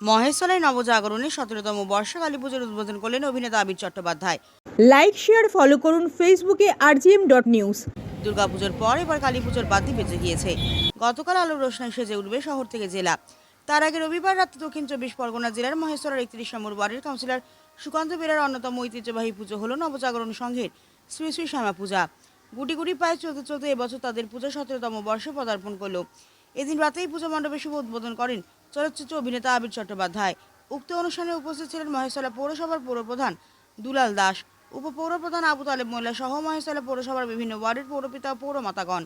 মহেশতলায় নবজাগরণে 17তম বর্ষে কালীপুজোর উদ্বোধন করলেন অভিনেতা আবির চট্টোপাধ্যায়। লাইক শেয়ার ফলো করুন ফেসবুকে rgm.news। দুর্গাপুজোর পর এবার কালীপুজোর বাতি বেজে গিয়েছে। গতকাল আলোর রোশনায় সেজে উঠবে শহর থেকে জেলা। তার আগে রবিবার রাতে দক্ষিণ 24 পরগনা জেলার মহেশতলার 31 নম্বর ওয়ার্ডের কাউন্সিলর সুকান্ত বেরার অন্যতম ঐতিহ্যবাহী পুজো হল নবজাগরণ সংঘের শ্রী শ্রী শ্যামা পূজা। গুটি গুটি পায়ে চলতে চলতে এবছর তাদের পুজো 17তম বর্ষে পদার্পণ করল। এদিন রাতেই পুজো মণ্ডপে শুভ উদ্বোধন করেন চলচ্চিত্র অভিনেতা আবির চট্টোপাধ্যায়। উক্ত অনুষ্ঠানে উপস্থিত ছিলেন মহেশতলা পৌরসভার পৌরপ্রধান দুলাল দাস, উপপৌরপ্রধান আবু তালেব মোল্লা সহ মহেশতলা পৌরসভার বিভিন্ন ওয়ার্ডের পৌরপিতা ও পৌরমাতাগণ।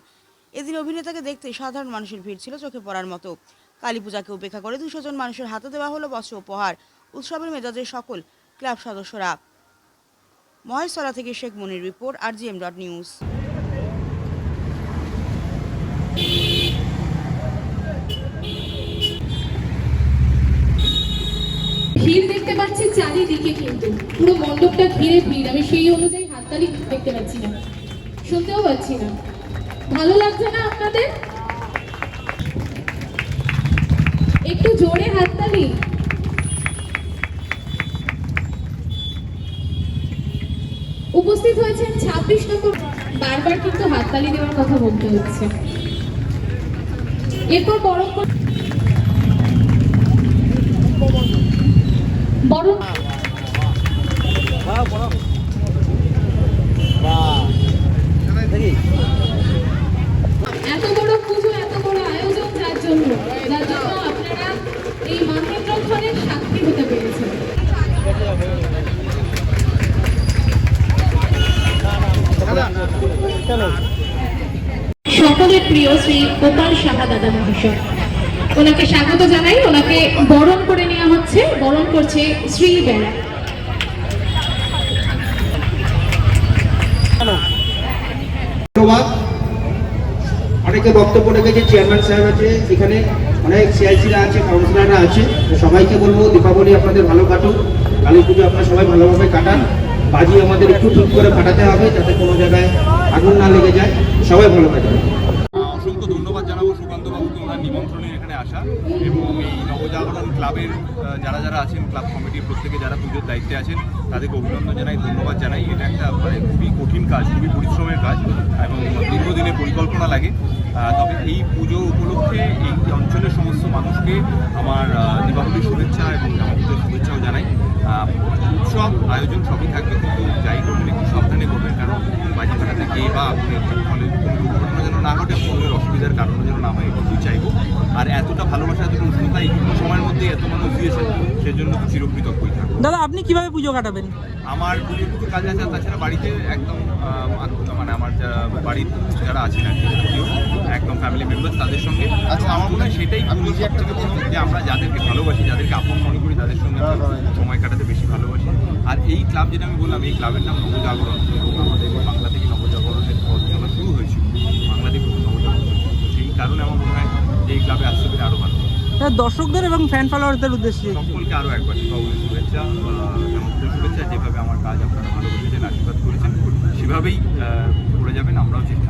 এদিন অভিনেতাকে দেখতে সাধারণ মানুষের ভিড় ছিল চোখে পড়ার মতো। কালী পূজাকে উপেক্ষা করে 200 জন মানুষের হাতে দেওয়া হলো বস্ত্র উপহার। উৎসবের মেজাজে সকল ক্লাব সদস্যরা। মহেশতলা থেকে শেখ মনির রিপোর্ট, rgm.news। ভিড় দেখতে পাচ্ছি চারিদিকে, কিন্তু পুরো মণ্ডপটা ঘিরে ভিড়। আমি সেই অনুযায়ী হাততালি দেখতে পাচ্ছি না, শুনতেও পাচ্ছি না। ভালো লাগছে না আপনাদের? একটু জোরে হাততালি। উপস্থিত হয়েছেন 26 নম্বর। বারবার কিন্তু হাততালি দেওয়ার কথা বলতে হচ্ছে। এরপর বরং এত বড় পুজো, এত বড় আয়োজন যার জন্য আপনারা এই মহেন্দ্রক্ষণের সাক্ষী হতে পেরেছেন। সকলের প্রিয় শ্রী গোপাল সাহা দাদা মহাশয়, ওনাকে স্বাগত জানাই। ওনাকে বরণ করে নেওয়া হচ্ছে। বরণ করছে শ্রী বেড়া। ধন্যবাদ। অনেকে বক্তব্য রেখেছে, চেয়ারম্যান সাহেব আছে, এখানে অনেক সিআইসিরা আছে, কাউন্সিলররা আছে। সবাইকে বলবো দীপাবলি আপনাদের ভালো কাটুক, কালী পুজো আপনারা সবাই ভালোভাবে কাটান। বাজি আমাদের একটু ঠিক করে ফাটাতে হবে যাতে কোনো জায়গায় আগুন না লেগে যায়। সবাই ভালো কাটান। অসংখ্য ধন্যবাদ জানাবো সুকান্তবাবুকে ওনার নিমন্ত্রণে এখানে আসা, এবং এই নবজাগরণ ক্লাবের যারা যারা আছেন, ক্লাব কমিটির প্রত্যেকে যারা পুজোর দায়িত্বে আছেন, তাদেরকে অভিনন্দন জানাই, ধন্যবাদ জানাই। এটা একটা খুবই কঠিন কাজ, খুবই পরিশ্রমের কাজ এবং দীর্ঘদিনের পরিকল্পনা লাগে। তবে এই পুজো উপলক্ষে এই অঞ্চলের সমস্ত মানুষকে আমার দীপাবলির শুভেচ্ছা এবং পুজোর শুভেচ্ছাও জানাই। উৎসব আয়োজন সবই থাকবে, কিন্তু যাই করবেন একটু সাবধানে করবেন, কারণ বাজি ফাটাতে গিয়ে বা ফলে কোনো দুর্ঘটনা যেন না ঘটে, ফোনের অসুবিধার কারণে যেন না হয়, এটুকুই চাইবো। আর এতটা ভালোবাসা, এতটা উষ্ণতা এই সময়ের মধ্যে এত মানুষ দিয়েছেন, সেজন্য তো চিরকৃতজ্ঞই থাকবো। দাদা, আপনি কিভাবে পুজো কাটাবেন? আমার পুজোর কিছু কাজ আছে, তাছাড়া বাড়িতে একদম মানে আমার বাড়ির যারা আছেন আর কি, একদম ফ্যামিলি মেম্বার, তাদের সঙ্গে। আচ্ছা, আমার মনে হয় সেটাই পুজোর সব থেকে বড়, যে আমরা যাদেরকে ভালোবাসি, যাদেরকে আপন মনে করি, তাদের সঙ্গে সময় কাটাতে বেশি ভালোবাসি। আর এই ক্লাব যেটা আমি বললাম, এই ক্লাবের নাম নবজাগরণ, এবং আমাদের বাংলা থেকে নবজাগরণের পথ চলা শুরু হয়েছিল, বাংলা থেকে নবজাগরণ। সেই কারণে আমার মনে হয় যে এই ক্লাবে আসতে পেরে আরও ভালো। দর্শকদের এবং ফ্যান ফলোয়ারদের উদ্দেশ্যে সকলকে আরও একবার দীপাবলির শুভেচ্ছা, শুভেচ্ছা। যেভাবে আমার কাজ আপনারা ভালোবেসেছেন, আশীর্বাদ করেছেন, সেভাবেই করে যাবেন।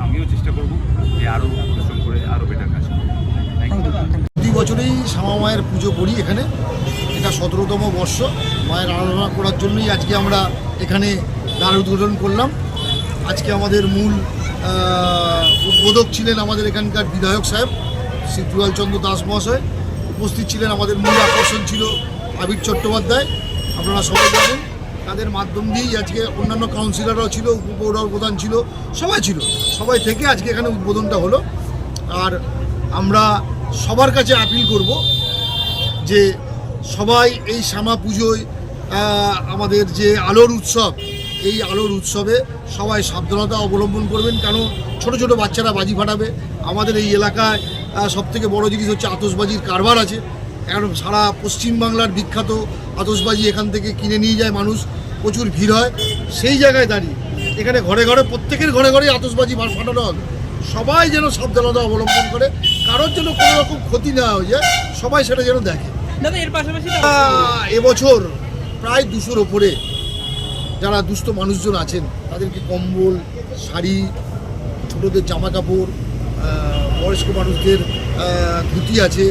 আমিও চেষ্টা করব যে আরও পরিশ্রম করে আরও বেটার কাজ করব। Thank you. প্রতি বছরেই শ্যামা মায়ের পুজো করি এখানে। এটা 17তম বর্ষ। মায়ের আরাধনা করার জন্যই আজকে আমরা এখানে দ্বার উদ্বোধন করলাম। আজকে আমাদের মূল উদ্বোধক ছিলেন আমাদের এখানকার বিধায়ক সাহেব শ্রী দুলাল চন্দ্র দাস মহাশয়। উপস্থিত ছিলেন, আমাদের মূল আকর্ষণ ছিল আবির চট্টোপাধ্যায়, আপনারা সবাই জানেন। তাদের মাধ্যম দিয়েই আজকে অন্যান্য কাউন্সিলররাও ছিল, উপপৌরপ্রধান ছিল, সবাই ছিল। সবাই থেকে আজকে এখানে উদ্বোধনটা হলো। আর আমরা সবার কাছে আপিল করব যে সবাই এই শ্যামা পুজোয়, আমাদের যে আলোর উৎসব, এই আলোর উৎসবে সবাই সাবধানতা অবলম্বন করবেন, কেন ছোট ছোট বাচ্চারা বাজি ফাটাবে। আমাদের এই এলাকায় সবথেকে বড় জিনিস হচ্ছে আতশবাজির কারবার আছে। কারণ সারা পশ্চিমবাংলার বিখ্যাত আতশবাজি এখান থেকে কিনে নিয়ে যায় মানুষ, প্রচুর ভিড় হয়। সেই জায়গায় দাঁড়িয়ে এখানে ঘরে ঘরে, প্রত্যেকের ঘরে ঘরে আতশবাজি ফাটানো হবে। সবাই যেন সাবধানতা অবলম্বন করে, কারোর জন্য কোনো রকম ক্ষতি না হয়ে যায়, সবাই সেটা যেন দেখে। দাদা, এর পাশাপাশি এবছর প্রায় 200-র ওপরে যারা দুস্থ মানুষজন আছেন, তাদেরকে কম্বল, শাড়ি, ছোটদের জামা কাপড়, বয়স্ক মানুষদের ধুতি আছে,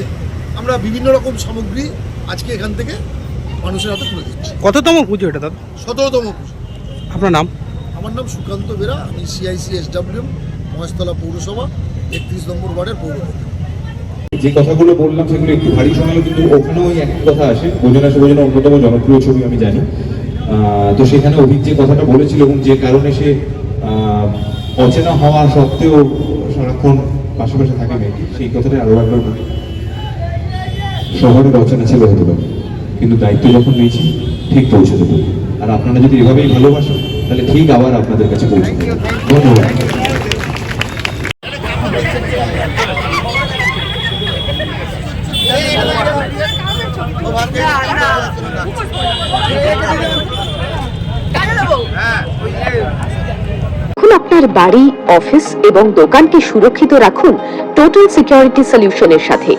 আমরা বিভিন্ন রকম সামগ্রী আজকে এখান থেকে মানুষের হাতে তুলে দিচ্ছি। কততম পুজো এটা দাদা? 17তম পুজো। আপনার নাম? আমার নাম সুকান্ত বেরা, আমি CIC-SWM মহেশতলা পৌরসভা 31 নম্বর ওয়ার্ডের পৌরপ্রধান। যে কথাগুলো বললাম সেগুলো একটু ভারী শোনালো, কিন্তু ওখানেও ওই একই কথা আসে। বোঝনা শুভজনা অন্যতম জনপ্রিয় ছবি আমি জানি। তো সেখানে অভিক যে কথাটা বলেছিল এবং যে কারণে সে অচেনা হওয়া সত্ত্বেও সারাক্ষণ পাশাপাশি থাকে মেয়েটি, সেই কথাটা আরো একবার বলি। শহরের অচেনা ছেলে হতে পারে, কিন্তু দায়িত্ব যখন নিয়েছি ঠিক পৌঁছে দেবো। আর আপনারা যদি এভাবেই ভালোবাসেন তাহলে ঠিক আবার আপনাদের কাছে পৌঁছে দেবো। ধন্যবাদ। এখন আপনার বাড়ি, অফিস এবং দোকানকে সুরক্ষিত রাখুন টোটাল সিকিউরিটি সলিউশনের সাথে।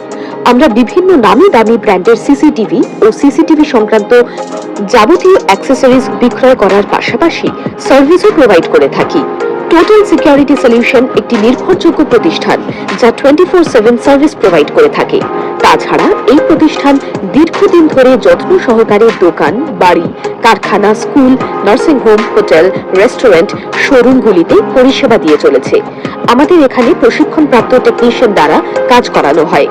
আমরা বিভিন্ন নামি দামি ব্র্যান্ডের সিসিটিভি ও সিসিটিভি সংক্রান্ত যাবতীয় অ্যাক্সেসরিজ বিক্রয় করার পাশাপাশি সার্ভিসও প্রোভাইড করে থাকি। টোটাল সিকিউরিটি সলিউশন একটি নির্ভরযোগ্য প্রতিষ্ঠান যা 24/7 সার্ভিস প্রোভাইড করে থাকে। তাছাড়া এই প্রতিষ্ঠান দীর্ঘদিন ধরে যত্ন সহকারে দোকান, বাড়ি, কারখানা, school, nursing home, hotel, restaurant, শোরুমগুলিতে পরিষেবা দিয়ে চলেছে। আমাদের এখানে প্রশিক্ষণপ্রাপ্ত টেকনিশিয়ান দ্বারা কাজ করানো হয়।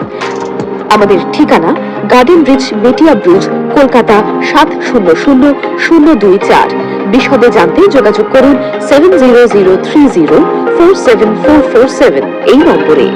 আমাদের ঠিকানা গার্ডেন রিচ, মেটিয়া ব্রুজ, কলকাতা 700024। বিশদে জানতে যোগাযোগ করুন 7003047447 এই নম্বরে।